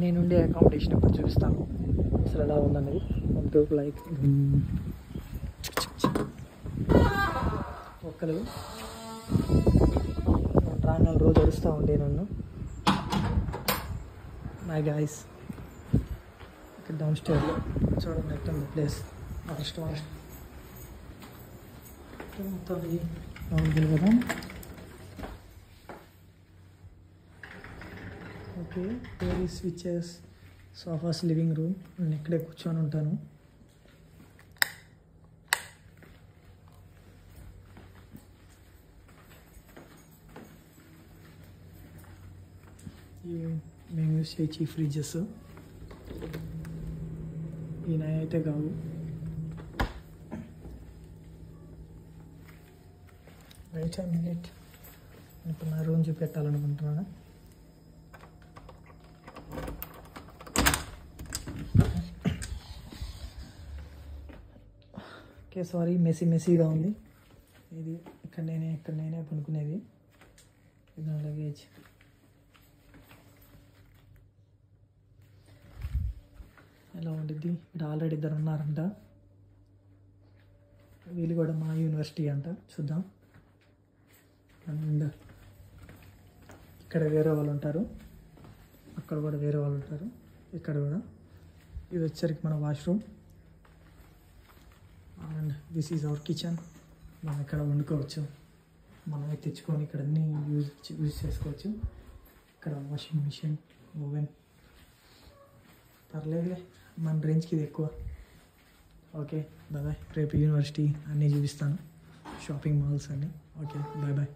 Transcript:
నేనుండే అకామిడేషన్ ఇప్పుడు చూపిస్తాను అసలు ఎలా ఉందన్నది. లైక్ ఒక్కరు రాను రోజు అరుస్తూ ఉండే నన్ను. మై గాయస్ ఇక్కడ డౌన్ స్టేర్లో చూడండి ఎక్కడ ప్లేస్ రెస్టారెంట్ మొత్తం బాగుంది కదా. Okay very switches, sofas, living room. నేను ఇక్కడే కూర్చొని ఉంటాను. మేము యూస్ చేసి ఫ్రిడ్జెస్ ఈయన అయితే కావు. వెయిట్ ఎ మినిట్, ఇప్పుడు నా రూమ్ చూపెట్టాలనుకుంటున్నాను. ఓకే సారీ, మెస్సీగా ఉంది. ఇది ఇక్కడ నేనే పనుకునేది. ఇది నా లగేజ్. ఎలా ఉండిద్ది. ఇక్కడ ఆల్రెడీ ఇద్దరు ఉన్నారంట. వీళ్ళు కూడా మా యూనివర్సిటీ అంట. చూద్దాం. అండ్ ఇక్కడ వేరే వాళ్ళు ఉంటారు, అక్కడ కూడా వేరే వాళ్ళు ఉంటారు, ఇక్కడ కూడా. ఇది వచ్చరికి మన washroom. And this is our kitchen. మనం ఇక్కడ వండుకోవచ్చు, మనమే తెచ్చుకొని ఇక్కడ అన్నీ యూజ్ చేసుకోవచ్చు. ఇక్కడ వాషింగ్ మిషన్, ఓవెన్. పర్లేదులే, మన రేంజ్కి ఇది ఎక్కువ. Okay bye. రేపు యూనివర్సిటీ అన్నీ చూపిస్తాను, షాపింగ్ మాల్స్ అన్నీ. Okay bye.